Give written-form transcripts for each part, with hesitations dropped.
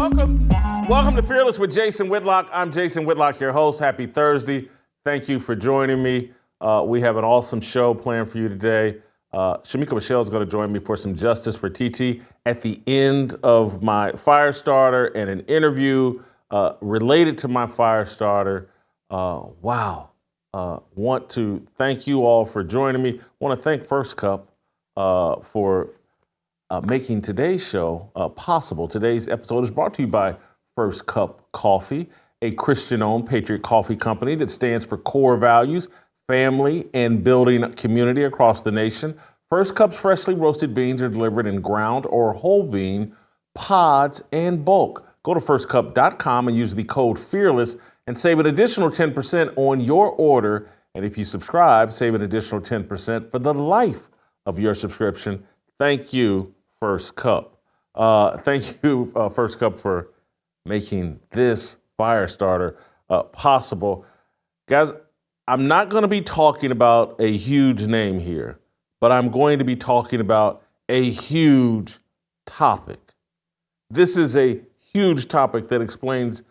Welcome to Fearless with Jason Whitlock. I'm Jason Whitlock, your host. Happy Thursday. Thank you for joining me. We have an awesome show planned for you today. Shamika Michelle is going to join me for some Justice for TT at the end of my fire starter and an interview related to my fire starter. Want to thank you all for joining me. Want to thank First Cup for making today's show possible. Today's episode is brought to you by First Cup Coffee, a Christian-owned patriot coffee company that stands for core values, family, and building a community across the nation. First Cup's freshly roasted beans are delivered in ground or whole bean, pods, and bulk. Go to firstcup.com and use the code FEARLESS and save an additional 10% on your order. And if you subscribe, save an additional 10% for the life of your subscription. Thank you, First Cup. Thank you, First Cup, for making this fire starter possible. Guys, I'm not going to be talking about a huge name here, but I'm going to be talking about a huge topic. This is a huge topic that explains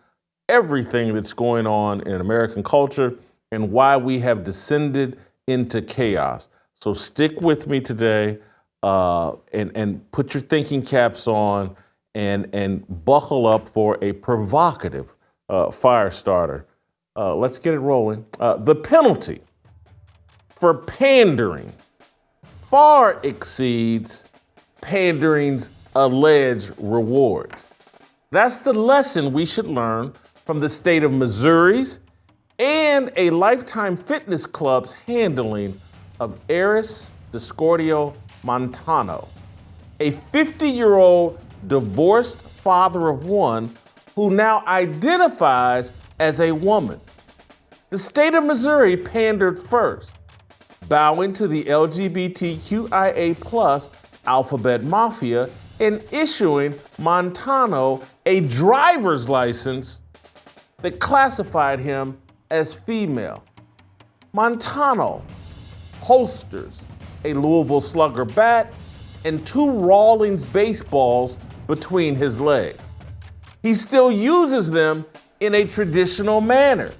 everything that's going on in American culture and why we have descended into chaos. So stick with me today and put your thinking caps on and buckle up for a provocative fire starter. Let's get it rolling. The penalty for pandering far exceeds pandering's alleged rewards. That's the lesson we should learn from the state of Missouri's and a Lifetime Fitness Club's handling of Eris Discordio Montano, a 50-year-old divorced father of one who now identifies as a woman. The state of Missouri pandered first, bowing to the LGBTQIA+ alphabet mafia and issuing Montano a driver's license that classified him as female. Montano holsters a Louisville Slugger bat and 2 Rawlings baseballs between his legs. He still uses them in a traditional manner.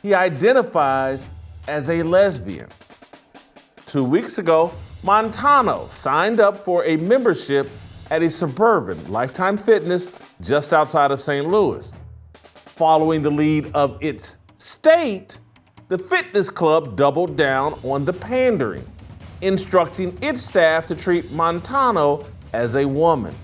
He identifies as a lesbian. 2 weeks ago, Montano signed up for a membership at a suburban Lifetime Fitness just outside of St. Louis. Following the lead of its state, the fitness club doubled down on the pandering, instructing its staff to treat Montano as a woman.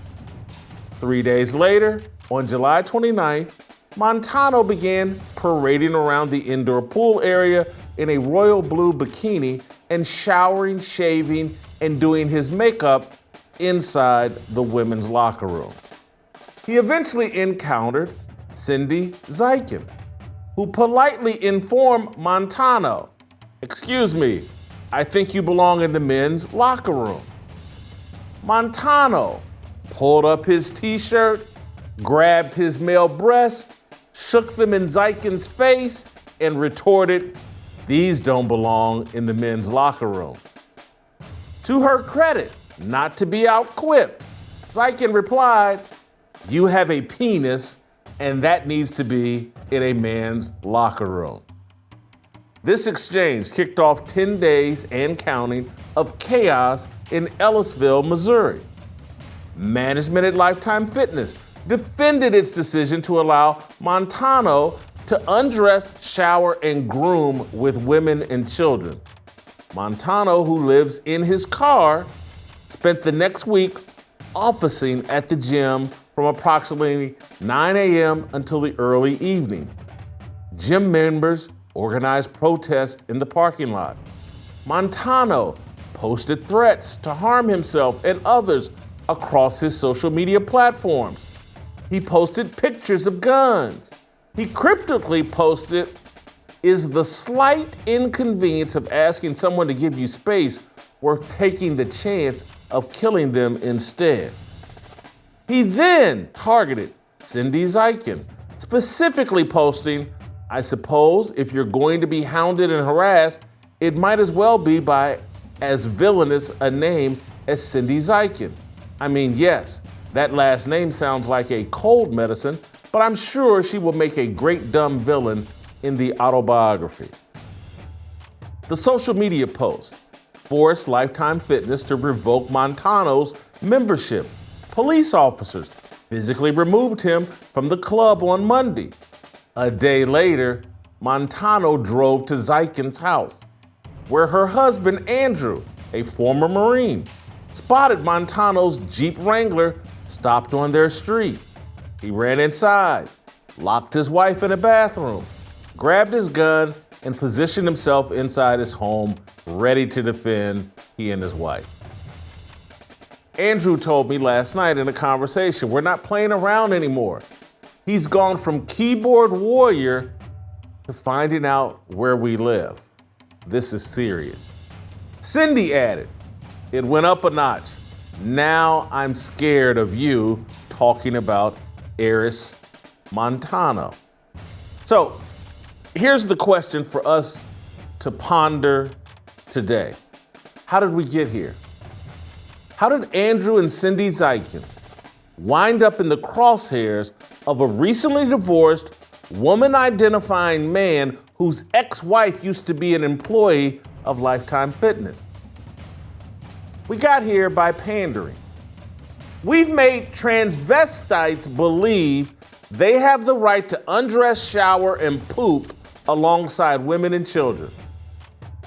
3 days later, on July 29th, Montano began parading around the indoor pool area in a royal blue bikini and showering, shaving, and doing his makeup inside the women's locker room. He eventually encountered Cindy Zykin, who politely informed Montano, "Excuse me, I think you belong in the men's locker room." Montano pulled up his t-shirt, grabbed his male breast, shook them in Zykin's face, and retorted, "These don't belong in the men's locker room." To her credit, not to be outquipped, Zykin replied, "You have a penis, and that needs to be in a man's locker room." This exchange kicked off 10 days and counting of chaos in Ellisville, Missouri. Management at Lifetime Fitness defended its decision to allow Montano to undress, shower, and groom with women and children. Montano, who lives in his car, spent the next week officing at the gym from approximately 9 a.m. until the early evening. Gym members organized protests in the parking lot. Montano posted threats to harm himself and others across his social media platforms. He posted pictures of guns. He cryptically posted, "Is the slight inconvenience of asking someone to give you space worth taking the chance of killing them instead?" He then targeted Cindy Zykin, specifically posting, "I suppose if you're going to be hounded and harassed, it might as well be by as villainous a name as Cindy Zykin. I mean, yes, That last name sounds like a cold medicine, but I'm sure she will make a great dumb villain in the autobiography. The social media post forced Lifetime Fitness to revoke Montano's membership. Police officers physically removed him from the club on Monday. A day later, Montano drove to Zykin's house, where her husband, Andrew, a former Marine, spotted Montano's Jeep Wrangler stopped on their street. He ran inside, locked his wife in a bathroom, grabbed his gun, and positioned himself inside his home, ready to defend he and his wife. Andrew told me last night in a conversation, we're not playing around anymore. He's gone from keyboard warrior to finding out where we live. This is serious. Cindy added, it went up a notch. Now I'm scared of you talking about Eris Montano. So here's the question for us to ponder today. How did we get here? How did Andrew and Cindy Zykin wind up in the crosshairs of a recently divorced, woman-identifying man whose ex-wife used to be an employee of Lifetime Fitness? We got here by pandering. We've made transvestites believe they have the right to undress, shower, and poop alongside women and children.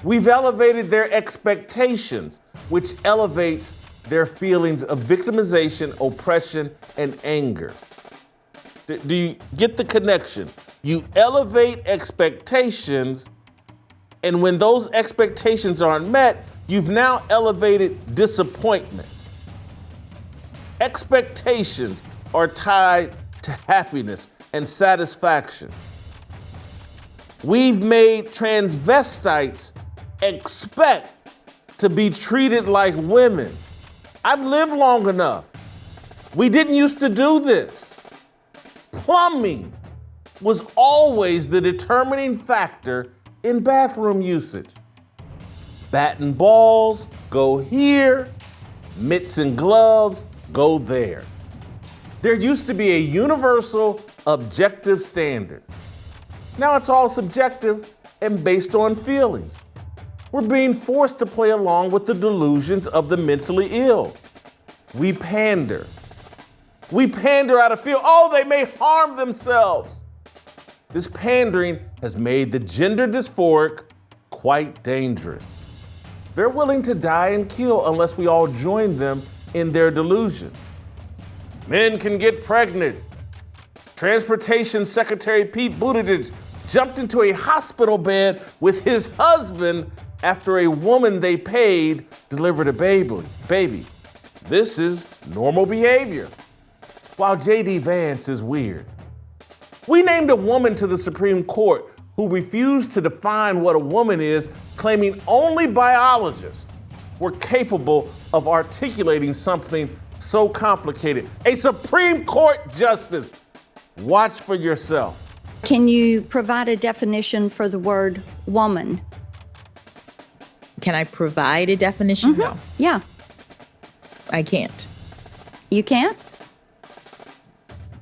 We've elevated their expectations, which elevates their feelings of victimization, oppression, and anger. Do you get the connection? You elevate expectations, and when those expectations aren't met, you've now elevated disappointment. Expectations are tied to happiness and satisfaction. We've made transvestites expect to be treated like women. I've lived long enough. We didn't used to do this. Plumbing was always the determining factor in bathroom usage. Bat and balls go here, mitts and gloves go there. There used to be a universal objective standard. Now it's all subjective and based on feelings. We're being forced to play along with the delusions of the mentally ill. We pander. We pander out of fear. Oh, they may harm themselves. This pandering has made the gender dysphoric quite dangerous. They're willing to die and kill unless we all join them in their delusion. Men can get pregnant. Transportation Secretary Pete Buttigieg jumped into a hospital bed with his husband after a woman they paid delivered a baby. This is normal behavior. While J.D. Vance is weird. We named a woman to the Supreme Court who refused to define what a woman is, claiming only biologists were capable of articulating something so complicated. A Supreme Court justice. Watch for yourself. Can you provide a definition for the word woman? Can I provide a definition? Mm-hmm. No. Yeah. I can't. You can't?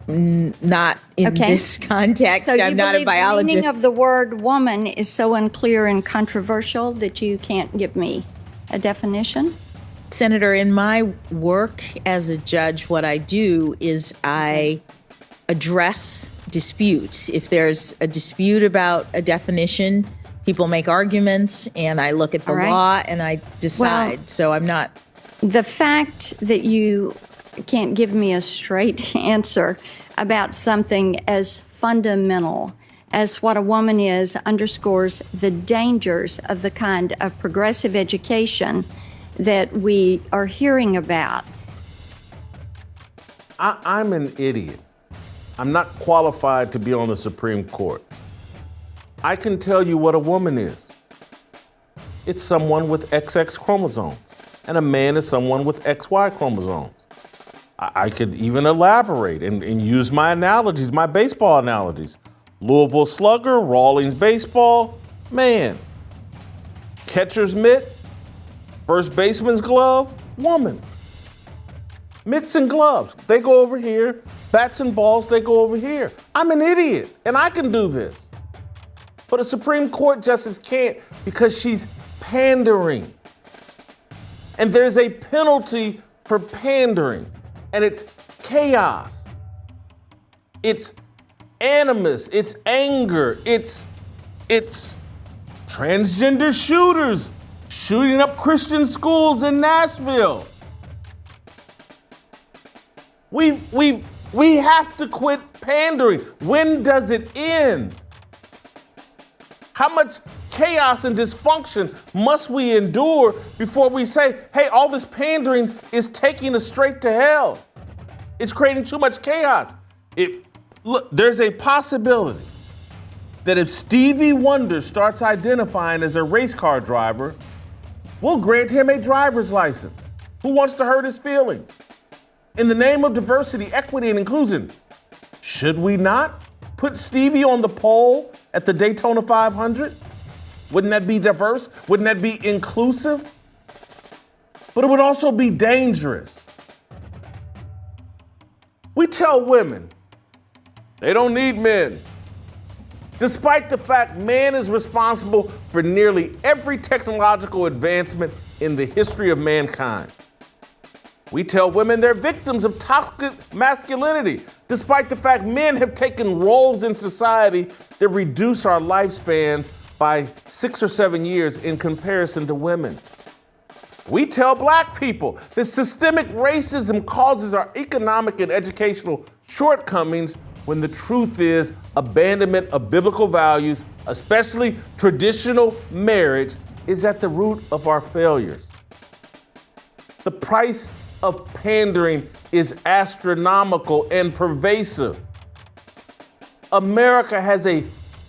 Not in this context. So I'm not a biologist. The meaning of the word woman is so unclear and controversial that you can't give me a definition? Senator, in my work as a judge, what I do is I address disputes. If there's a dispute about a definition, people make arguments, and I look at the law and I decide. Well, so I'm not. The fact that you can't give me a straight answer about something as fundamental as what a woman is underscores the dangers of the kind of progressive education that we are hearing about. I'm an idiot. I'm not qualified to be on the Supreme Court. I can tell you what a woman is. It's someone with XX chromosomes, and a man is someone with XY chromosomes. I could even elaborate and use my analogies, my baseball analogies. Louisville slugger, Rawlings baseball, man. Catcher's mitt, first baseman's glove, woman. Mitts and gloves, they go over here. Bats and balls, they go over here. I'm an idiot, and I can do this. But a Supreme Court justice can't because she's pandering. And there's a penalty for pandering, and it's chaos. It's animus, it's anger, it's transgender shooters shooting up Christian schools in Nashville. We have to quit pandering. When does it end? How much chaos and dysfunction must we endure before we say, hey, all this pandering is taking us straight to hell? It's creating too much chaos. Look, there's a possibility that if Stevie Wonder starts identifying as a race car driver, we'll grant him a driver's license. Who wants to hurt his feelings? In the name of diversity, equity, and inclusion, should we not put Stevie on the pole at the Daytona 500? Wouldn't that be diverse? Wouldn't that be inclusive? But it would also be dangerous. We tell women they don't need men, despite the fact man is responsible for nearly every technological advancement in the history of mankind. We tell women they're victims of toxic masculinity, despite the fact men have taken roles in society that reduce our lifespans by 6 or 7 years in comparison to women. We tell black people that systemic racism causes our economic and educational shortcomings when the truth is abandonment of biblical values, especially traditional marriage, is at the root of our failures. The price of pandering is astronomical and pervasive. America has a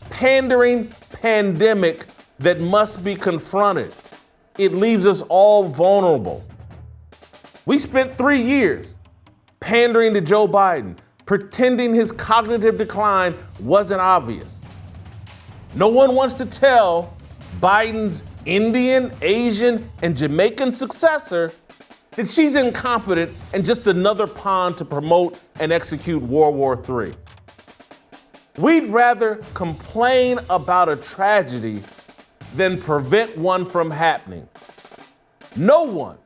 pandering pandemic that must be confronted. It leaves us all vulnerable. We spent 3 years pandering to Joe Biden, pretending his cognitive decline wasn't obvious. No one wants to tell Biden's Indian, Asian, and Jamaican successor that she's incompetent and just another pawn to promote and execute World War III. We'd rather complain about a tragedy than prevent one from happening. No one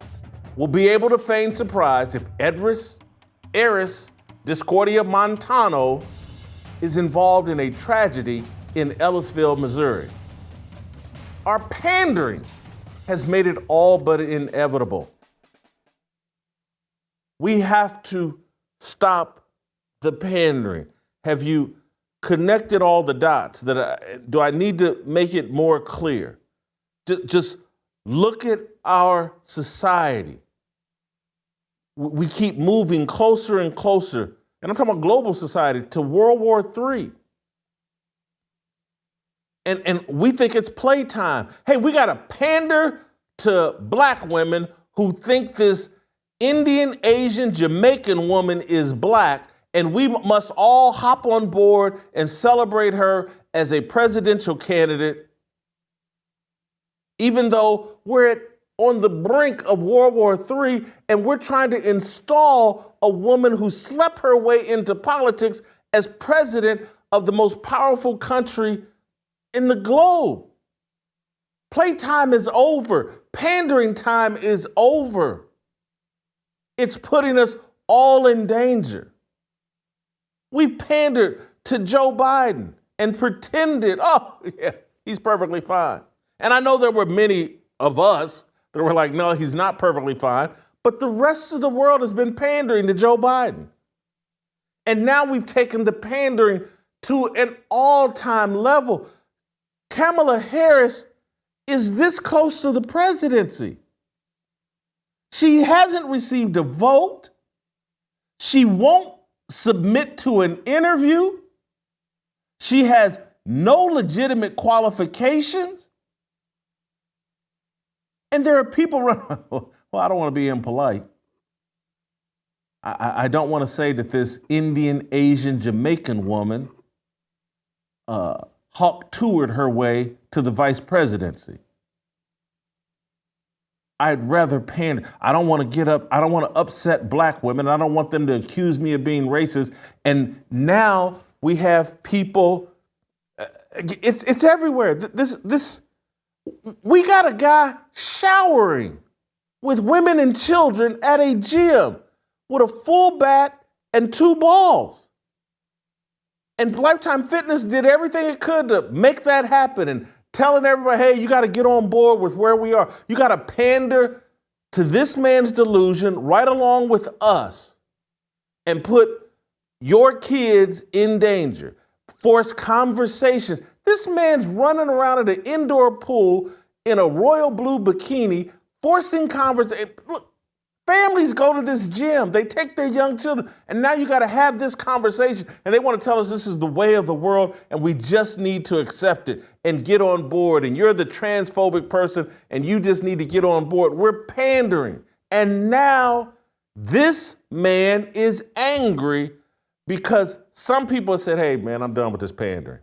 will be able to feign surprise if Eris Discordia Montano is involved in a tragedy in Ellisville, Missouri. Our pandering has made it all but inevitable. We have to stop the pandering. Have you connected all the dots? Do I need to make it more clear? Just look at our society. We keep moving closer and closer, and I'm talking about global society, to World War III. And we think it's playtime. Hey, we got to pander to black women who think this Indian, Asian, Jamaican woman is black, and we must all hop on board and celebrate her as a presidential candidate, even though we're on the brink of World War III and we're trying to install a woman who slept her way into politics as president of the most powerful country in the globe. Playtime is over. Pandering time is over. It's putting us all in danger. We pandered to Joe Biden and pretended, oh, yeah, he's perfectly fine. And I know there were many of us that were like, no, he's not perfectly fine. But the rest of the world has been pandering to Joe Biden. And now we've taken the pandering to an all-time level. Kamala Harris is this close to the presidency. She hasn't received a vote. She won't submit to an interview. She has no legitimate qualifications. And there are people running, well, I don't want to be impolite. I don't want to say that this Indian, Asian, Jamaican woman hawk-toured her way to the vice presidency. I'd rather pander. I don't want to get up. I don't want to upset black women. I don't want them to accuse me of being racist. And now we have people, it's everywhere. We got a guy showering with women and children at a gym with a full bat and 2 balls. And Lifetime Fitness did everything it could to make that happen and telling everybody, hey, you got to get on board with where we are. You got to pander to this man's delusion right along with us and put your kids in danger. Force conversations. This man's running around at an indoor pool in a royal blue bikini, forcing conversation. Look, families go to this gym. They take their young children, and now you got to have this conversation, and they want to tell us this is the way of the world, and we just need to accept it and get on board, and you're the transphobic person, and you just need to get on board. We're pandering. And now this man is angry because some people have said, hey, man, I'm done with this pandering.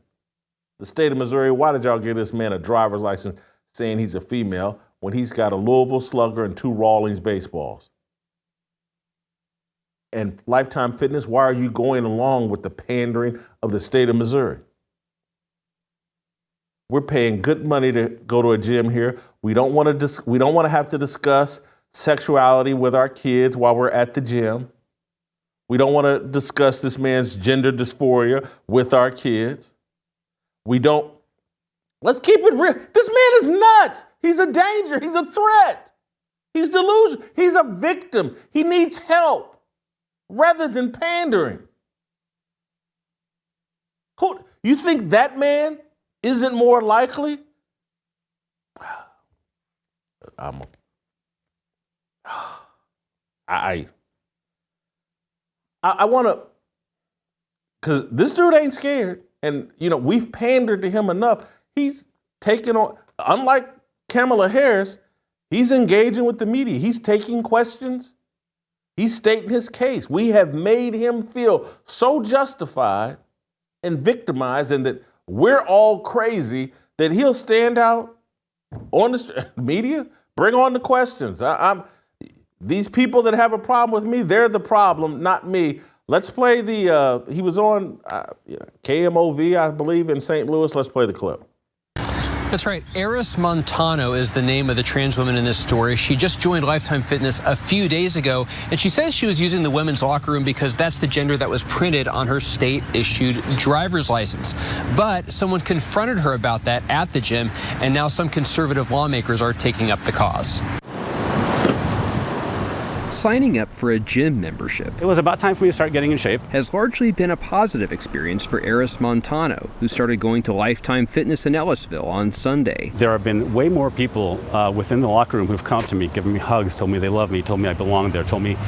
The state of Missouri, why did y'all give this man a driver's license saying he's a female when he's got a Louisville Slugger and 2 Rawlings baseballs? And Lifetime Fitness, why are you going along with the pandering of the state of Missouri? We're paying good money to go to a gym here. We don't want to have to discuss sexuality with our kids while we're at the gym. We don't want to discuss this man's gender dysphoria with our kids. Let's keep it real. This man is nuts. He's a danger. He's a threat. He's delusional. He's a victim. He needs help rather than pandering. You think that man isn't more likely? I want to, because this dude ain't scared. And, we've pandered to him enough. He's taking on, unlike Kamala Harris, he's engaging with the media. He's taking questions. He's stating his case. We have made him feel so justified and victimized and that we're all crazy that he'll stand out on the media, bring on the questions. These people that have a problem with me, they're the problem, not me. Let's play he was on KMOV, I believe, in St. Louis. Let's play the clip. That's right. Eris Montano is the name of the trans woman in this story. She just joined Lifetime Fitness a few days ago, and she says she was using the women's locker room because that's the gender that was printed on her state-issued driver's license. But someone confronted her about that at the gym, and now some conservative lawmakers are taking up the cause. Signing up for a gym membership. It was about time for me to start getting in shape. Has largely been a positive experience for Eris Montano, who started going to Lifetime Fitness in Ellisville on Sunday. There have been way more people within the locker room who've come up to me, given me hugs, told me they love me, told me I belong there, told me,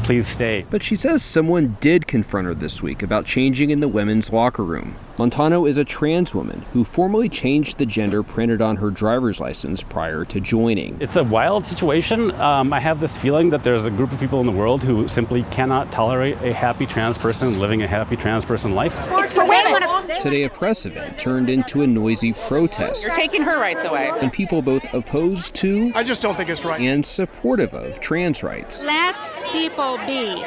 please stay. But she says someone did confront her this week about changing in the women's locker room. Montano is a trans woman who formally changed the gender printed on her driver's license prior to joining. It's a wild situation. I have this feeling that there's a group of people in the world who simply cannot tolerate a happy trans person living a happy trans person life. It's for women. Today, a press event turned into a noisy protest. You're taking her rights away. And people both opposed to I just don't think it's right. and supportive of trans rights Let people be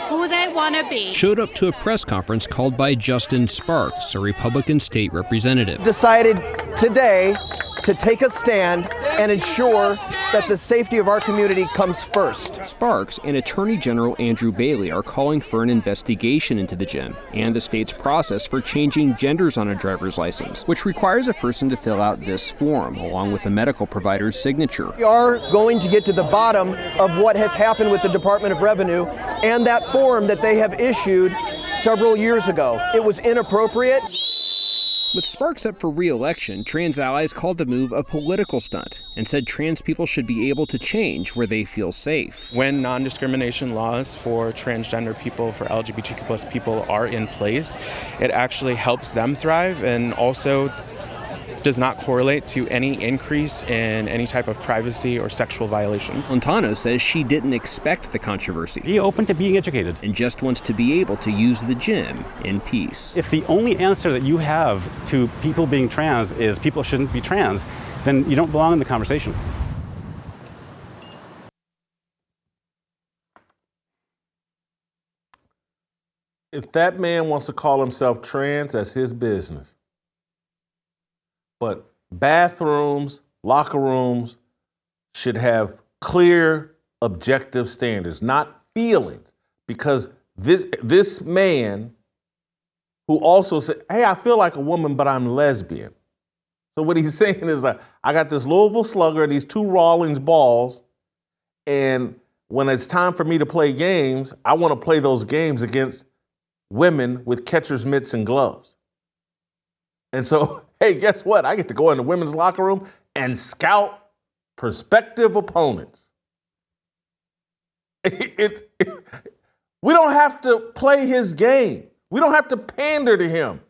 who they want to be. showed up to a press conference called by Justin Sparks, a Republican state representative. Decided today to take a stand and ensure that the safety of our community comes first. Sparks and Attorney General Andrew Bailey are calling for an investigation into the gym and the state's process for changing genders on a driver's license, which requires a person to fill out this form along with a medical provider's signature. We are going to get to the bottom of what has happened with the Department of Revenue and that form that they have issued several years ago. It was inappropriate. With Sparks up for re-election, trans allies called the move a political stunt and said trans people should be able to change where they feel safe. When non-discrimination laws for transgender people, for LGBTQ plus people are in place, it actually helps them thrive and also does not correlate to any increase in any type of privacy or sexual violations. Montano says she didn't expect the controversy. Be open to being educated. And just wants to be able to use the gym in peace. If the only answer that you have to people being trans is people shouldn't be trans, then you don't belong in the conversation. If that man wants to call himself trans, that's his business. But bathrooms, locker rooms should have clear, objective standards, not feelings. Because this man who also said, hey, I feel like a woman, but I'm lesbian. So what he's saying is like, I got this Louisville Slugger and these 2 Rawlings balls, and when it's time for me to play games, I want to play those games against women with catcher's mitts and gloves. And so, hey, guess what? I get to go in the women's locker room and scout prospective opponents. We don't have to play his game. We don't have to pander to him.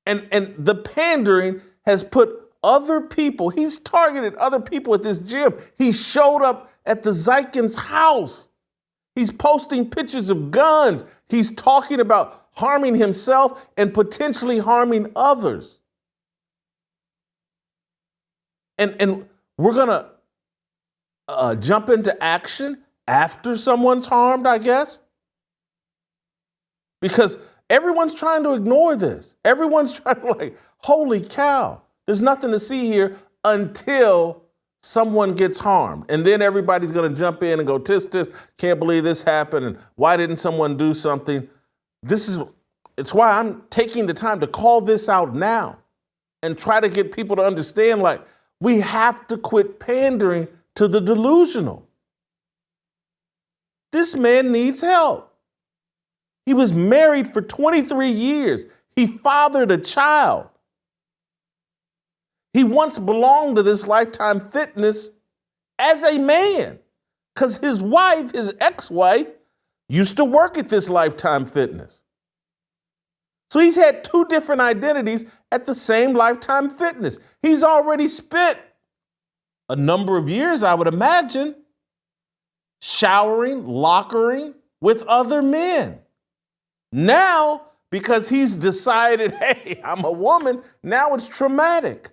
And the pandering has put other people, he's targeted other people at this gym. He showed up at the Zeichen's house. He's posting pictures of guns. He's talking about harming himself and potentially harming others. And we're going to jump into action after someone's harmed, I guess. Because everyone's trying to ignore this. Everyone's trying to like, holy cow, there's nothing to see here until someone gets harmed. And then everybody's going to jump in and go, tis, can't believe this happened. And why didn't someone do something? It's why I'm taking the time to call this out now and try to get people to understand, like, we have to quit pandering to the delusional. This man needs help. He was married for 23 years. He fathered a child. He once belonged to this Lifetime Fitness as a man because his wife, his ex-wife, used to work at this Lifetime Fitness. So he's had 2 different identities at the same Lifetime Fitness. He's already spent a number of years, I would imagine, showering, lockering with other men. Now, because he's decided, hey, I'm a woman, now it's traumatic.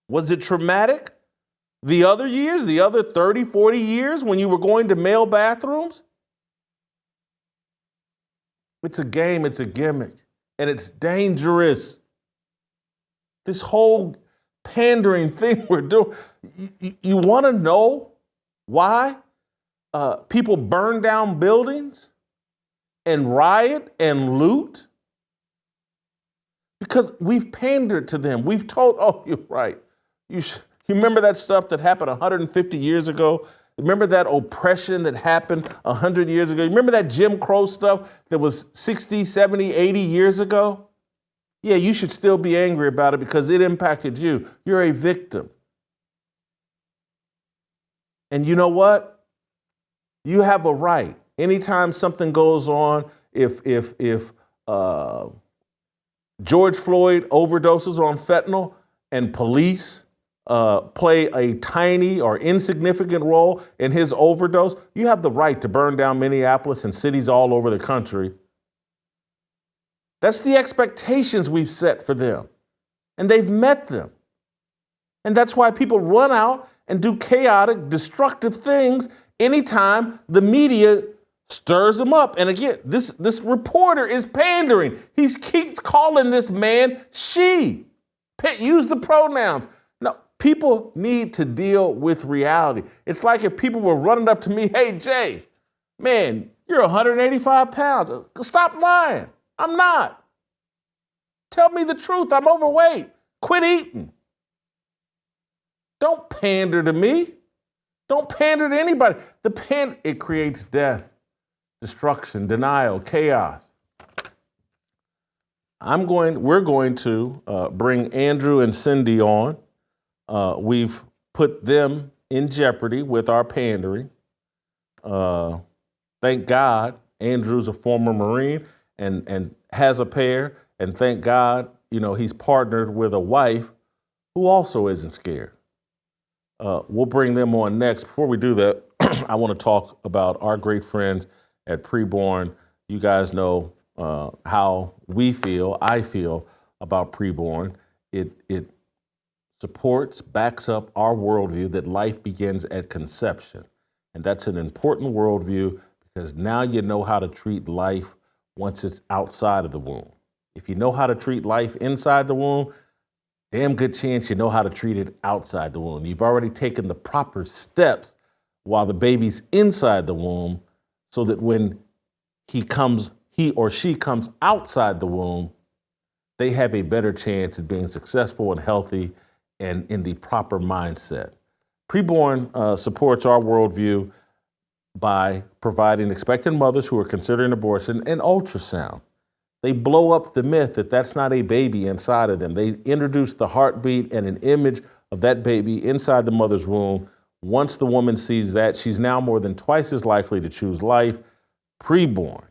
Was it traumatic the other years, the other 30, 40 years when you were going to male bathrooms? It's a game, it's a gimmick, and it's dangerous. This whole pandering thing we're doing, you want to know why people burn down buildings and riot and loot? Because we've pandered to them. We've told, oh, you're right. You remember that stuff that happened 150 years ago? Remember that oppression that happened 100 years ago? Remember that Jim Crow stuff that was 60, 70, 80 years ago? Yeah, you should still be angry about it because it impacted you. You're a victim. And you know what? You have a right. Anytime something goes on, if George Floyd overdoses on fentanyl and police play a tiny or insignificant role in his overdose, you have the right to burn down Minneapolis and cities all over the country. That's the expectations we've set for them. And they've met them. And that's why people run out and do chaotic, destructive things anytime the media stirs them up. And again, this reporter is pandering. He keeps calling this man she. Use the pronouns. No, people need to deal with reality. It's like if people were running up to me, hey, Jay, man, you're 185 pounds. Stop lying. I'm not. Tell me the truth. I'm overweight. Quit eating. Don't pander to me. Don't pander to anybody. It creates death, destruction, denial, chaos. We're going to bring Andrew and Cindy on. We've put them in jeopardy with our pandering. Thank God Andrew's a former Marine and has a pair. And thank God, he's partnered with a wife who also isn't scared. We'll bring them on next. Before we do that, I want to talk about our great friends at PREBORN. You guys know how I feel about PREBORN. It supports, backs up our worldview that life begins at conception. And that's an important worldview because now you know how to treat life once it's outside of the womb. If you know how to treat life inside the womb, damn good chance you know how to treat it outside the womb. You've already taken the proper steps while the baby's inside the womb so that when he or she comes outside the womb, they have a better chance at being successful and healthy and in the proper mindset. PREBORN supports our worldview by providing expectant mothers who are considering abortion an ultrasound. They blow up the myth that that's not a baby inside of them. They introduce the heartbeat and an image of that baby inside the mother's womb. Once the woman sees that, she's now more than twice as likely to choose life. PREBORN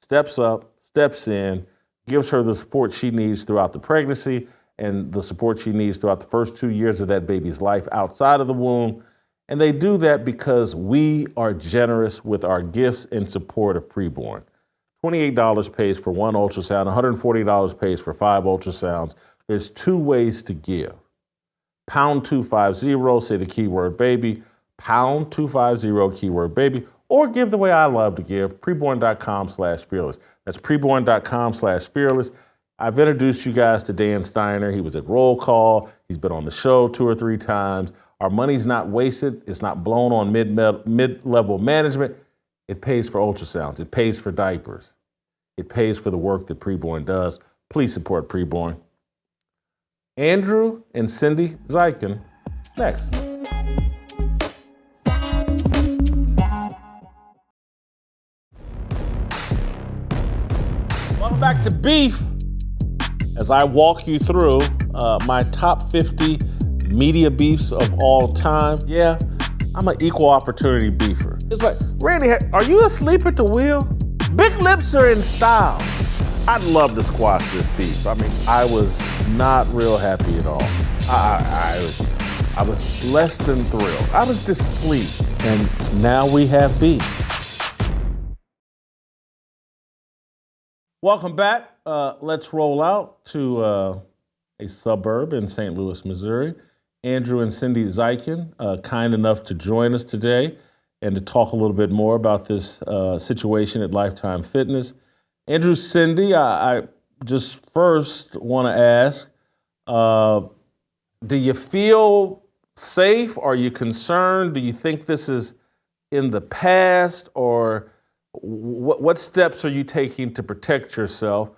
steps up, steps in, gives her the support she needs throughout the pregnancy and the support she needs throughout the first 2 years of that baby's life outside of the womb. And they do that because we are generous with our gifts in support of PREBORN. $28 pays for one ultrasound, $140 pays for 5 ultrasounds. There's 2 ways to give. Pound 250, say the keyword baby, pound 250, keyword baby, or give the way I love to give, preborn.com/fearless. That's preborn.com/fearless. I've introduced you guys to Dan Steiner. He was at Roll Call. He's been on the show 2 or 3 times. Our money's not wasted. It's not blown on mid-level management. It pays for ultrasounds. It pays for diapers. It pays for the work that PREBORN does. Please support PREBORN. Andrew and Cindy Zykin, next. Welcome back to Beef. As I walk you through my top 50 media beefs of all time. Yeah, I'm an equal opportunity beefer. It's like, Randy, are you asleep at the wheel? Big lips are in style. I'd love to squash this beef. I mean, I was not real happy at all. I was less than thrilled. I was displeased. And now we have beef. Welcome back. Let's roll out to a suburb in St. Louis, Missouri. Andrew and Cindy Zykin, kind enough to join us today and to talk a little bit more about this situation at Lifetime Fitness. Andrew, Cindy, I just first want to ask, do you feel safe? Are you concerned? Do you think this is in the past? Or what steps are you taking to protect yourself?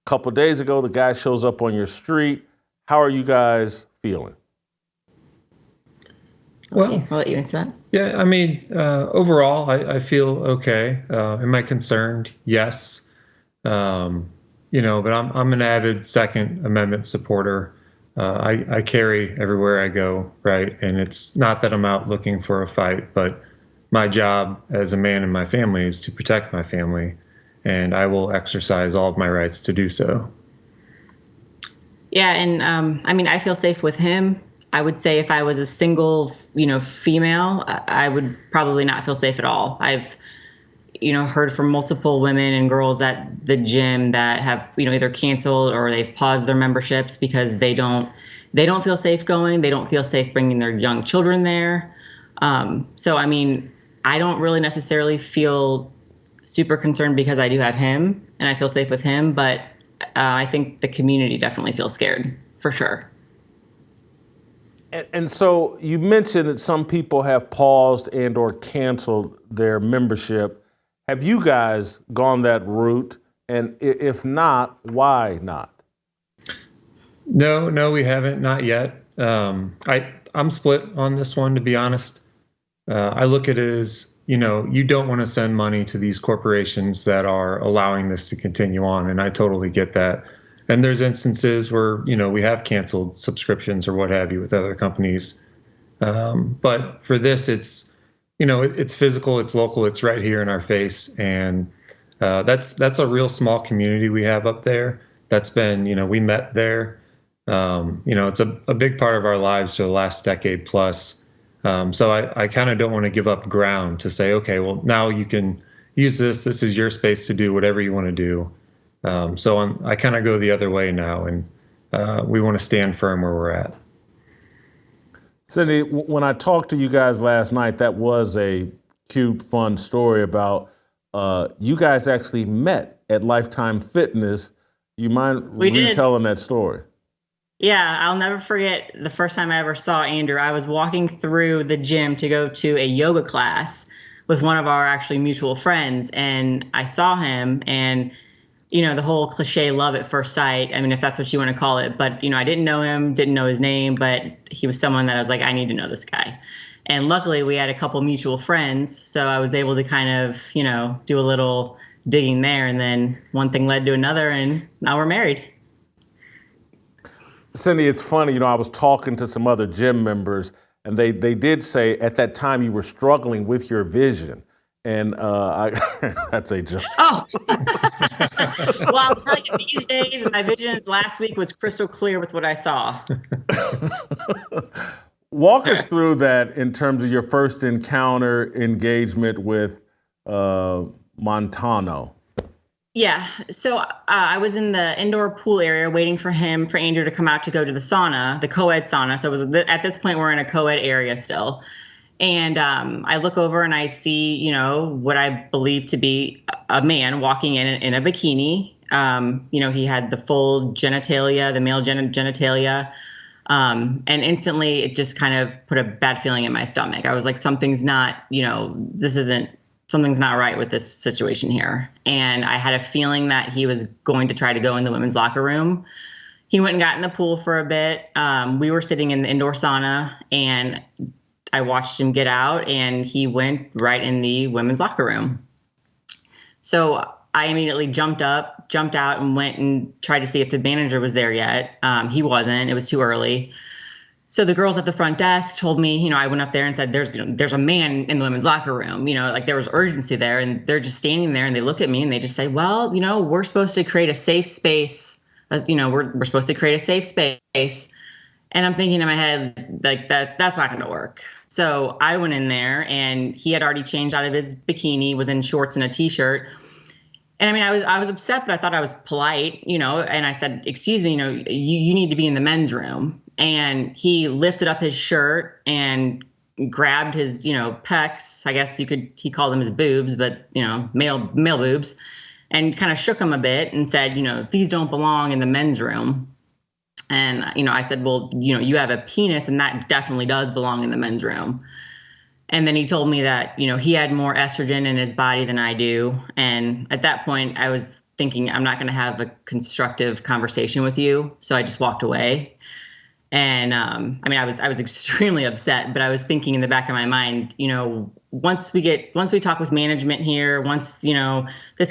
A couple of days ago, the guy shows up on your street. How are you guys feeling? Well, I'll let you answer that. yeah, I mean, overall, I feel okay. Am I concerned? Yes. But I'm an avid Second Amendment supporter. I carry everywhere I go, right? And it's not that I'm out looking for a fight, but my job as a man in my family is to protect my family, and I will exercise all of my rights to do so. Yeah, and I mean, I feel safe with him. I would say if I was a single, female, I would probably not feel safe at all. I've, heard from multiple women and girls at the gym that have, either canceled or they've paused their memberships because they don't feel safe going. They don't feel safe bringing their young children there. So, I mean, I don't really necessarily feel super concerned because I do have him and I feel safe with him, but I think the community definitely feels scared, for sure. And so you mentioned that some people have paused and or canceled their membership. Have you guys gone that route? And if not, why not? No, we haven't, not yet. I'm split on this one, to be honest. I look at it as, you don't want to send money to these corporations that are allowing this to continue on, and I totally get that. And there's instances where, we have canceled subscriptions or what have you with other companies. But for this, it's, it's physical, it's local, it's right here in our face. And that's a real small community we have up there. That's been, we met there. It's a big part of our lives for the last decade plus. So I kind of don't want to give up ground to say, okay, well, now you can use this. This is your space to do whatever you want to do. So I kind of go the other way now, and we want to stand firm where we're at. Cindy, when I talked to you guys last night, that was a cute, fun story about you guys actually met at Lifetime Fitness. You mind retelling that story? Yeah, I'll never forget the first time I ever saw Andrew. I was walking through the gym to go to a yoga class with one of our actually mutual friends, and I saw him, and the whole cliche love at first sight. I mean, if that's what you want to call it, but I didn't know him, didn't know his name, but he was someone that I was like, I need to know this guy. And luckily we had a couple mutual friends, so I was able to kind of, do a little digging there, and then one thing led to another, and now we're married. Cindy, it's funny, I was talking to some other gym members, and they did say at that time you were struggling with your vision. And that's a joke. Oh, well, I'll tell you, these days, my vision last week was crystal clear with what I saw. Walk us through that in terms of your first encounter, engagement with Montano. Yeah, so I was in the indoor pool area waiting for Andrew to come out to go to the sauna, the co-ed sauna. So at this point, we're in a co-ed area still. And I look over and I see, what I believe to be a man walking in a bikini. He had the full genitalia, the male genitalia. And instantly it just kind of put a bad feeling in my stomach. I was like, something's not right with this situation here. And I had a feeling that he was going to try to go in the women's locker room. He went and got in the pool for a bit. We were sitting in the indoor sauna, and I watched him get out, and he went right in the women's locker room. So I immediately jumped out, and went and tried to see if the manager was there yet. He wasn't. It was too early. So the girls at the front desk told me, I went up there and said, there's a man in the women's locker room, like there was urgency there, and they're just standing there and they look at me and they just say, well, we're supposed to create a safe space. We're supposed to create a safe space. And I'm thinking in my head, like, that's not going to work. So I went in there, and he had already changed out of his bikini, was in shorts and a t-shirt. And I mean, I was upset, but I thought I was polite, and I said, excuse me, you need to be in the men's room. And he lifted up his shirt and grabbed his, pecs. I guess he called them his boobs, but, male boobs, and kind of shook them a bit and said, these don't belong in the men's room. And, I said, well, you have a penis, and that definitely does belong in the men's room. And then he told me that, he had more estrogen in his body than I do. And at that point, I was thinking, I'm not going to have a constructive conversation with you. So I just walked away. And I was extremely upset, but I was thinking in the back of my mind, once we talk with management here, this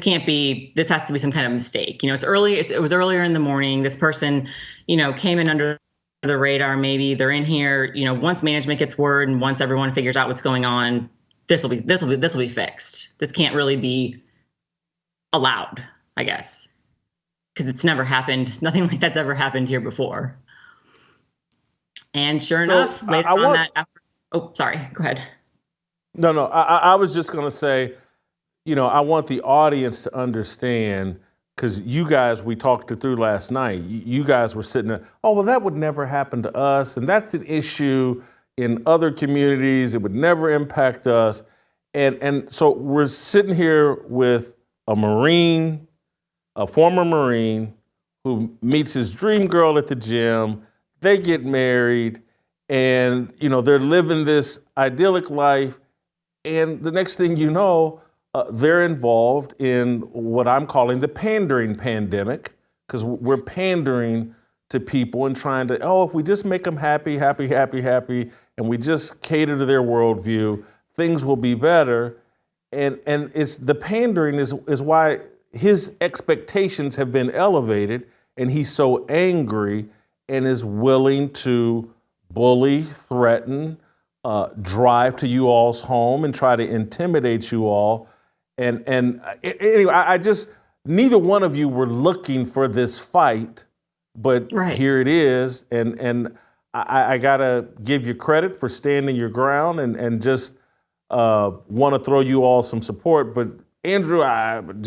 has to be some kind of mistake. It's early. It was earlier in the morning. This person, came in under the radar. Maybe they're in here, once management gets word and once everyone figures out what's going on, this will be fixed. This can't really be allowed, I guess, because it's never happened. Nothing like that's ever happened here before. And sure enough, later on that after, oh, sorry, go ahead. No, I was just going to say, I want the audience to understand, because you guys, we talked it through last night, you guys were sitting there, oh, well, that would never happen to us. And that's an issue in other communities. It would never impact us. And so we're sitting here with a Marine, a former Marine, who meets his dream girl at the gym. They get married, and, they're living this idyllic life. And the next thing you know, they're involved in what I'm calling the pandering pandemic, because we're pandering to people and trying to, if we just make them happy, and we just cater to their worldview, things will be better. And it's the pandering is why his expectations have been elevated, and he's so angry and is willing to bully, threaten, drive to you all's home and try to intimidate you all. And anyway, I just, neither one of you were looking for this fight, but right. Here it is. And I gotta give you credit for standing your ground and just want to throw you all some support. But Andrew, I'm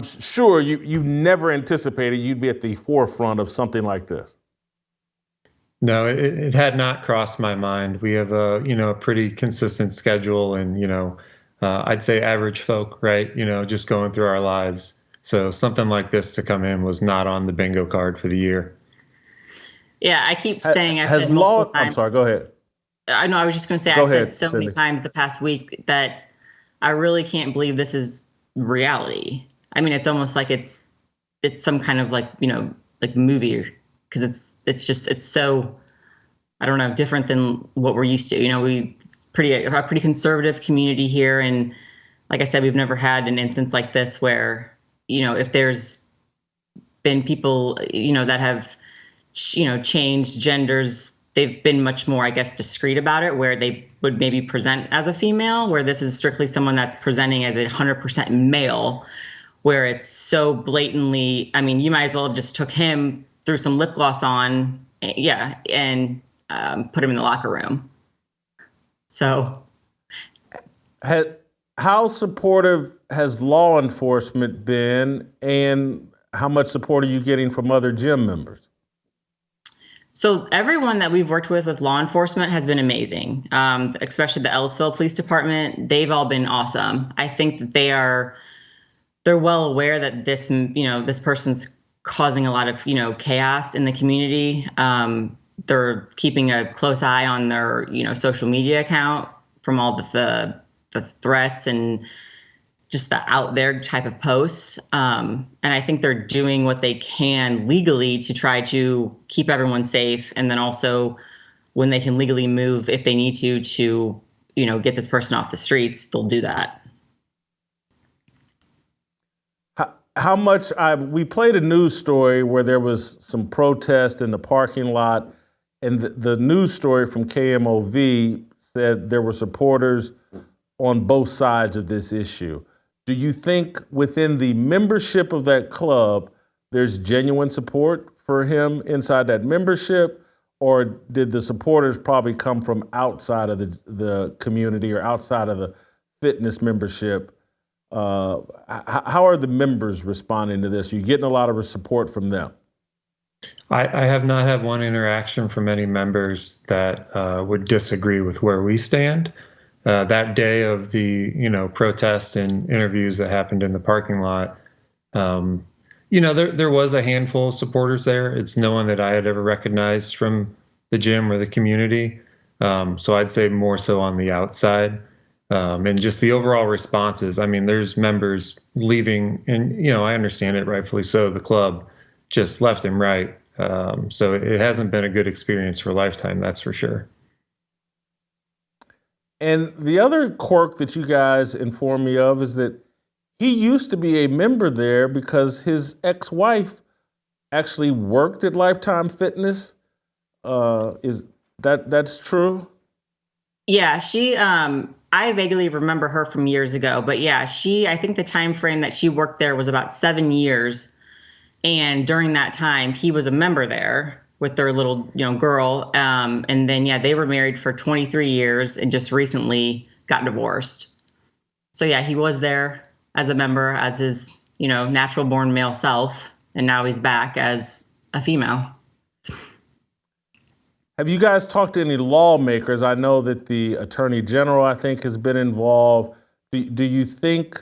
sure you never anticipated you'd be at the forefront of something like this. No, it had not crossed my mind. We have a pretty consistent schedule, and I'd say average folk, right? Just going through our lives. So something like this to come in was not on the bingo card for the year. Yeah, I keep saying, I've Has said multiple law? times. I'm sorry. Go ahead. I know, I was just going to say, Go I've ahead, said so many Cindy. times the past week that I really can't believe this is reality. I mean, it's almost like it's some kind of like movie, because it's so, I don't know, different than what we're used to. It's a pretty conservative community here, and like I said, we've never had an instance like this where if there's been people that have changed genders, they've been much more, I guess, discreet about it, where they would maybe present as a female, where this is strictly someone that's presenting as 100% male, where it's so blatantly, I mean, you might as well have just took him, threw some lip gloss on, and put him in the locker room. So. How supportive has law enforcement been, and how much support are you getting from other gym members? So everyone that we've worked with law enforcement has been amazing, especially the Ellisville Police Department. They've all been awesome. I think that they're well aware that this person's causing a lot of chaos in the community. They're keeping a close eye on their social media account from all the threats and just the out there type of posts. And I think they're doing what they can legally to try to keep everyone safe. And then also when they can legally move, if they need to get this person off the streets, they'll do that. How much, we played a news story where there was some protest in the parking lot, and the news story from KMOV said there were supporters on both sides of this issue. Do you think within the membership of that club, there's genuine support for him inside that membership, or did the supporters probably come from outside of the community or outside of the fitness membership? How are the members responding to this? Are you getting a lot of support from them? I have not had one interaction from any members that would disagree with where we stand. That day of the protest and interviews that happened in the parking lot, there was a handful of supporters there. It's no one that I had ever recognized from the gym or the community. So I'd say more so on the outside. And just the overall responses. I mean, there's members leaving, and I understand it, rightfully so, the club, just left and right. So it hasn't been a good experience for Lifetime, that's for sure. And the other quirk that you guys informed me of is that he used to be a member there because his ex-wife actually worked at Lifetime Fitness. Is that's true? Yeah, she. I vaguely remember her from years ago, but yeah, I think the time frame that she worked there was about 7 years, and during that time, he was a member there with their little, girl. And then, they were married for 23 years and just recently got divorced. So yeah, he was there as a member, as his, natural born male self. And now he's back as a female. Have you guys talked to any lawmakers? I know that the Attorney General, I think, has been involved. Do you think,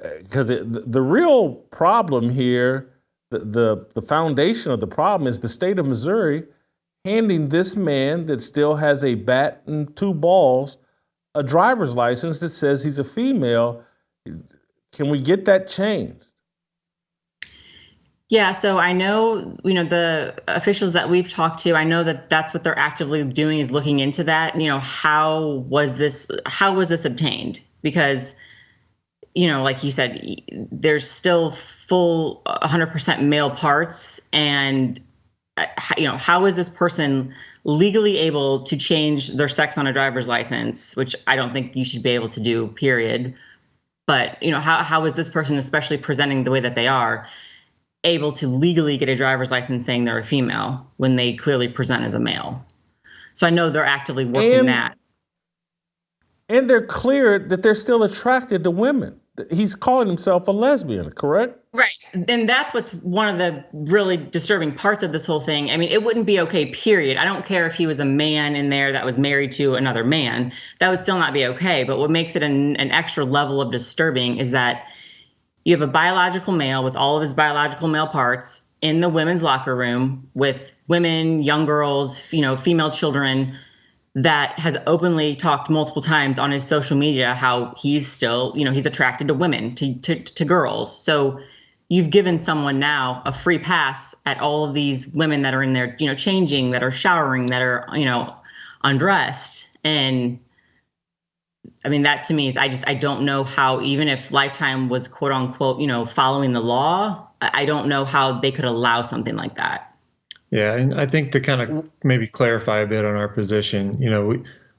because the real problem here, the foundation of the problem is the state of Missouri handing this man that still has a bat and two balls a driver's license that says he's a female. Can we get that changed? Yeah, so I know, the officials that we've talked to, I know that that's what they're actively doing, is looking into that. How was this obtained? Because, like you said, there's still full 100% male parts. And, how is this person legally able to change their sex on a driver's license, which I don't think you should be able to do, period. But, how is this person, especially presenting the way that they are, able to legally get a driver's license saying they're a female when they clearly present as a male? So I know they're actively working that. And they're clear that they're still attracted to women. He's calling himself a lesbian, correct? Right. And that's what's one of the really disturbing parts of this whole thing. I mean, it wouldn't be okay, period. I don't care if he was a man in there that was married to another man. That would still not be okay. But what makes it an extra level of disturbing is that you have a biological male with all of his biological male parts in the women's locker room with women, young girls, female children, that has openly talked multiple times on his social media how he's still, he's attracted to women, to girls. So you've given someone now a free pass at all of these women that are in there, changing, that are showering, that are, undressed. And I mean, that to me is, I don't know how, even if Lifetime was quote unquote, following the law, I don't know how they could allow something like that. Yeah, and I think to kind of maybe clarify a bit on our position,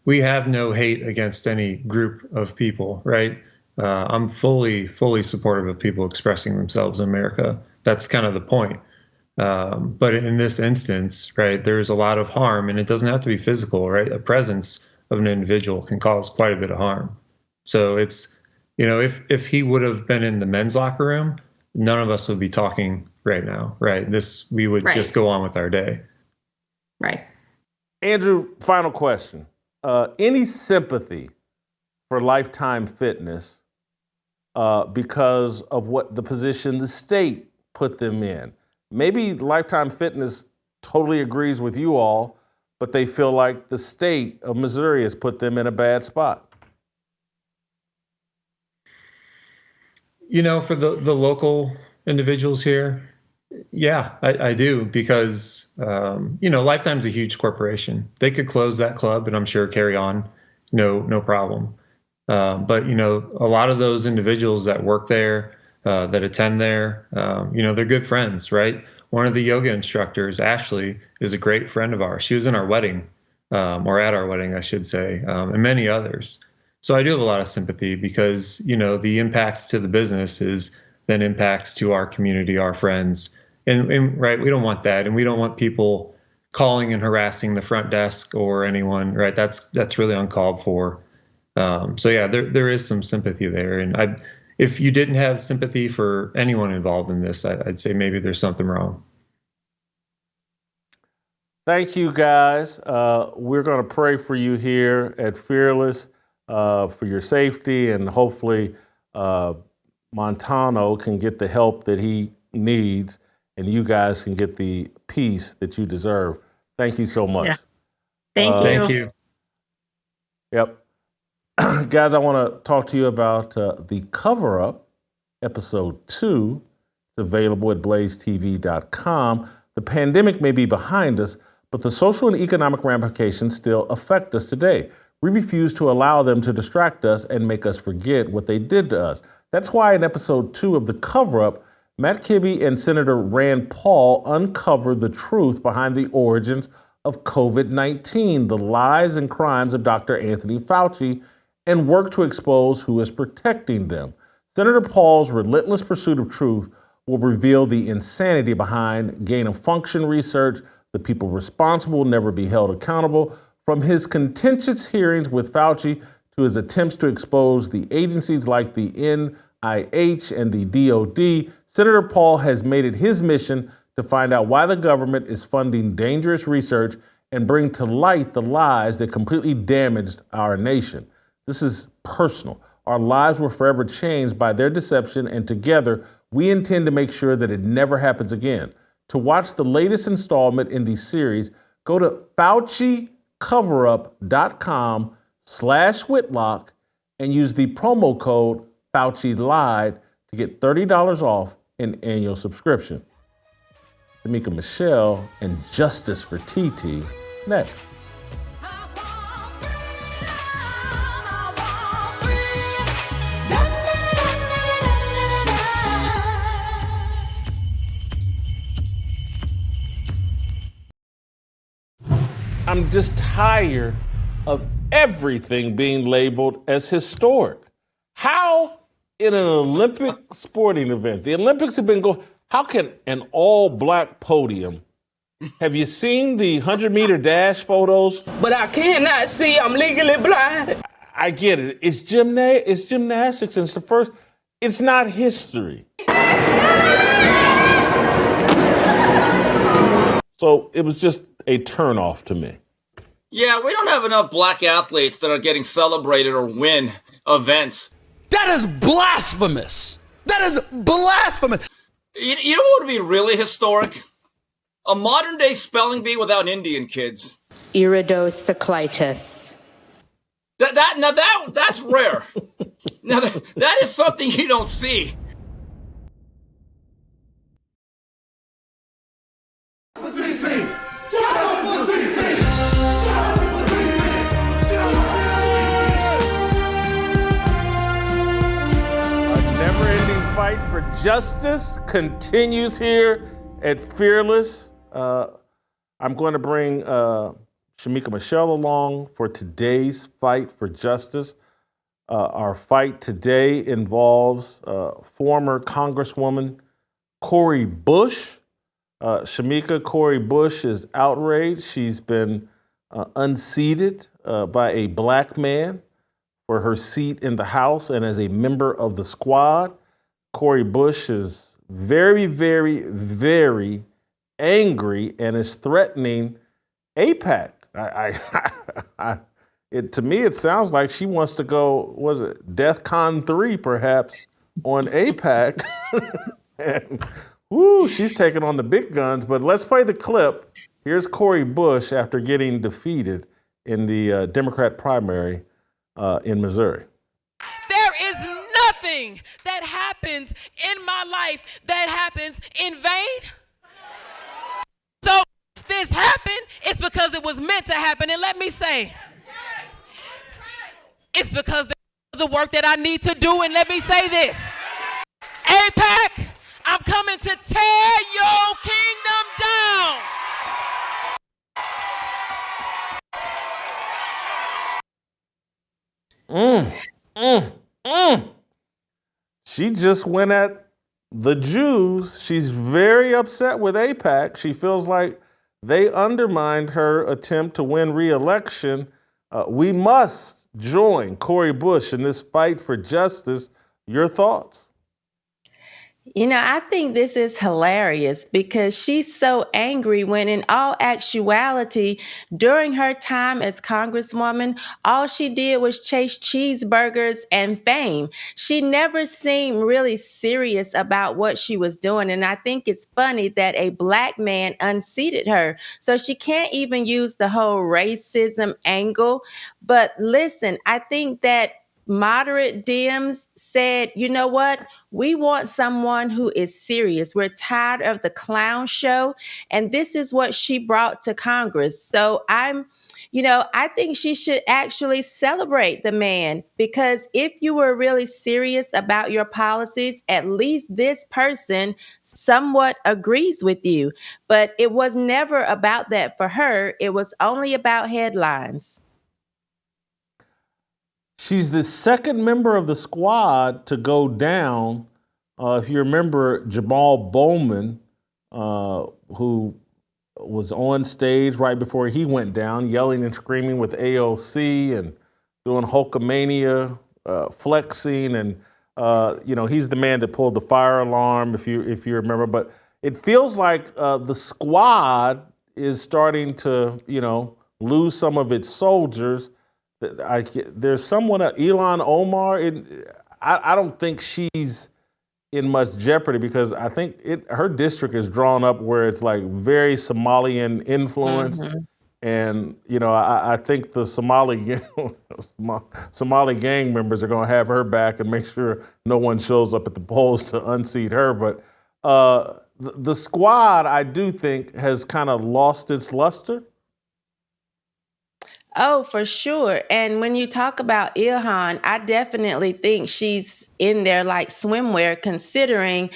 we have no hate against any group of people, right? I'm fully supportive of people expressing themselves in America. That's kind of the point. But in this instance, right, there's a lot of harm, and it doesn't have to be physical, right? A presence of an individual can cause quite a bit of harm. So it's, if he would have been in the men's locker room, none of us would be talking right now, right? We would just go on with our day. Right. Andrew, final question. Any sympathy for Lifetime Fitness because of what the position the state put them in? Maybe Lifetime Fitness totally agrees with you all, but they feel like the state of Missouri has put them in a bad spot. For the local individuals here, yeah, I do, because, Lifetime's a huge corporation. They could close that club and I'm sure carry on, no problem. But, a lot of those individuals that work there, that attend there, they're good friends, right? One of the yoga instructors, Ashley, is a great friend of ours. She was in our wedding, or at our wedding, I should say, and many others. So I do have a lot of sympathy because, the impacts to the business is then impacts to our community, our friends. And right, we don't want that. And we don't want people calling and harassing the front desk or anyone, right? That's really uncalled for. So yeah, there is some sympathy there. And if you didn't have sympathy for anyone involved in this, I'd say maybe there's something wrong. Thank you, guys. We're going to pray for you here at Fearless, for your safety, and hopefully Montano can get the help that he needs, and you guys can get the peace that you deserve. Thank you so much. Yeah. Thank you. Yep. Guys, I want to talk to you about The Cover-Up, Episode 2. It's available at blazetv.com. The pandemic may be behind us, but the social and economic ramifications still affect us today. We refuse to allow them to distract us and make us forget what they did to us. That's why in Episode 2 of The Cover-Up, Matt Kibbe and Senator Rand Paul uncovered the truth behind the origins of COVID-19, the lies and crimes of Dr. Anthony Fauci, and work to expose who is protecting them. Senator Paul's relentless pursuit of truth will reveal the insanity behind gain-of-function research. The people responsible will never be held accountable. From his contentious hearings with Fauci to his attempts to expose the agencies like the NIH and the DOD, Senator Paul has made it his mission to find out why the government is funding dangerous research and bring to light the lies that completely damaged our nation. This is personal. Our lives were forever changed by their deception, and together we intend to make sure that it never happens again. To watch the latest installment in the series, go to FauciCoverup.com/Whitlock and use the promo code FauciLied to get $30 off an annual subscription. Tamika Michelle and Justice for TT next. I'm just tired of everything being labeled as historic. How in an Olympic sporting event, the Olympics have been going, how can an all-black podium, have you seen the 100-meter dash photos? But I cannot see, I'm legally blind. I get it, it's gymnastics, and it's not history. So it was just a turnoff to me. Yeah, we don't have enough black athletes that are getting celebrated or win events. That is blasphemous. That is blasphemous. You know what would be really historic? A modern day spelling bee without Indian kids. Iridocyclitis. That's rare. Now that is something you don't see. Fight for justice continues here at Fearless. I'm going to bring Shamika Michelle along for today's fight for justice. Our fight today involves former Congresswoman Cori Bush. Shamika, Cori Bush is outraged. She's been unseated by a black man for her seat in the House and as a member of the squad. Cori Bush is very, very, very angry and is threatening AIPAC. To me, it sounds like she wants to go, was it DEFCON 3 perhaps, on AIPAC. And woo, she's taking on the big guns. But let's play the clip. Here's Cori Bush after getting defeated in the Democrat primary in Missouri. There is nothing that happens in my life that happens in vain. So if this happened, it's because it was meant to happen. And let me say, it's because of the work that I need to do. And let me say this, AIPAC, I'm coming to tear your kingdom down. She just went at the Jews. She's very upset with AIPAC. She feels like they undermined her attempt to win re-election. We must join Cori Bush in this fight for justice. Your thoughts? You know, I think this is hilarious because she's so angry when in all actuality, during her time as Congresswoman, all she did was chase cheeseburgers and fame. She never seemed really serious about what she was doing. And I think it's funny that a black man unseated her. So she can't even use the whole racism angle. But listen, I think that moderate Dems said, you know what? We want someone who is serious. We're tired of the clown show. And this is what she brought to Congress. So I think she should actually celebrate the man, because if you were really serious about your policies, at least this person somewhat agrees with you. But it was never about that for her. It was only about headlines. She's the second member of the squad to go down. If you remember, Jamal Bowman, who was on stage right before he went down, yelling and screaming with AOC and doing Hulkamania, flexing, and he's the man that pulled the fire alarm, if you remember. But it feels like the squad is starting to lose some of its soldiers. There's someone, Ilhan Omar. I don't think she's in much jeopardy because I think her district is drawn up where it's like very Somalian influenced, and I think the Somali gang members are going to have her back and make sure no one shows up at the polls to unseat her. But the squad, I do think, has kind of lost its luster. Oh, for sure. And when you talk about Ilhan, I definitely think she's in there like swimwear, considering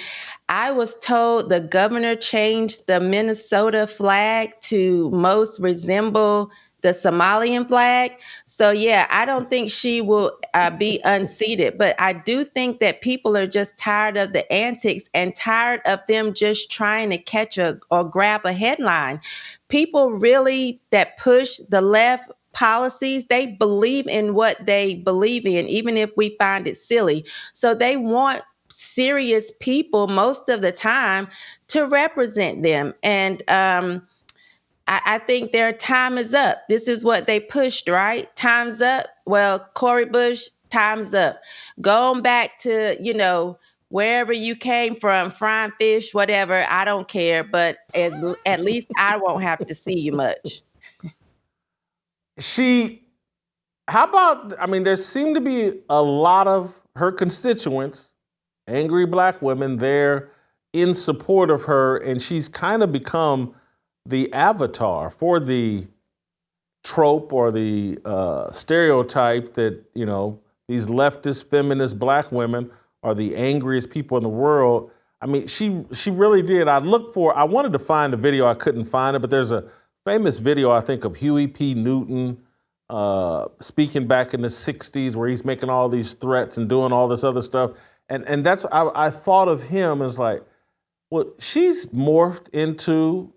I was told the governor changed the Minnesota flag to most resemble the Somalian flag. So, yeah, I don't think she will be unseated. But I do think that people are just tired of the antics and tired of them just trying to catch or grab a headline. People really that push the left policies, they believe in what they believe in, even if we find it silly. So they want serious people most of the time to represent them. And I think their time is up. This is what they pushed, right? Time's up. Well, Cori Bush, time's up. Going back to, wherever you came from, frying fish, whatever, I don't care. But at least I won't have to see you much. There seem to be a lot of her constituents, angry black women, there in support of her, and she's kind of become the avatar for the trope or the stereotype that, these leftist, feminist black women are the angriest people in the world. I mean, she really did. I wanted to find a video, I couldn't find it, but there's a famous video, I think, of Huey P. Newton speaking back in the 60s where he's making all these threats and doing all this other stuff. And that's, I thought of him as like, well, she's morphed into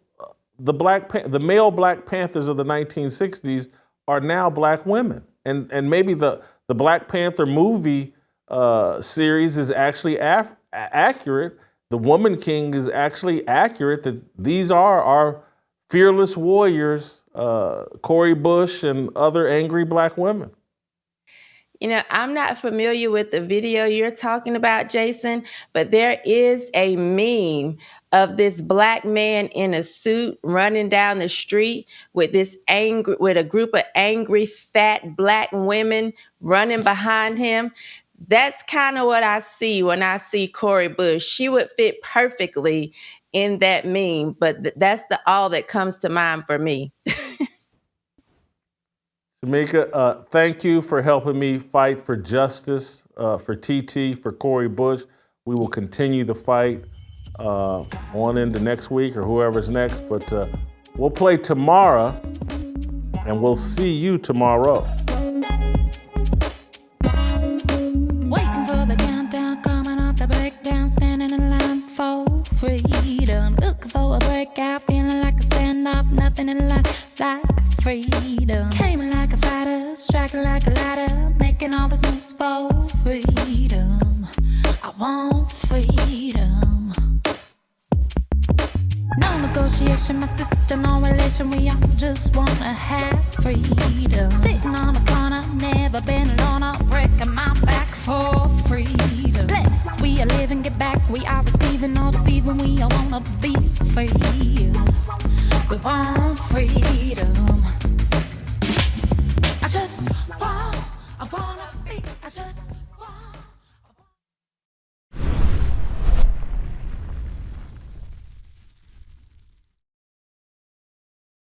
the male Black Panthers of the 1960s are now black women. And maybe the Black Panther movie series is actually accurate. The Woman King is actually accurate, that these are our fearless warriors, Cori Bush and other angry black women. I'm not familiar with the video you're talking about, Jason, but there is a meme of this black man in a suit running down the street with a group of angry, fat black women running behind him. That's kind of what I see when I see Cori Bush. She would fit perfectly in that meme, but that's all that comes to mind for me. Tamika, thank you for helping me fight for justice, for TT, for Cori Bush. We will continue the fight on into next week or whoever's next, but we'll play tomorrow and we'll see you tomorrow. Waiting for the countdown, coming off the breakdown, standing in line for freedom. Looking for a breakout, feeling like a standoff, nothing in life like freedom. Came like a fighter, striking like a ladder, making all these moves for freedom. I want freedom. No negotiation, my sister, no relation. We all just wanna have freedom. Sitting on a corner, never been alone. I'm breaking my back for freedom. Blessed, we are living, get back. We are receiving, all deceiving. We all wanna be free. We want freedom. I wanna be,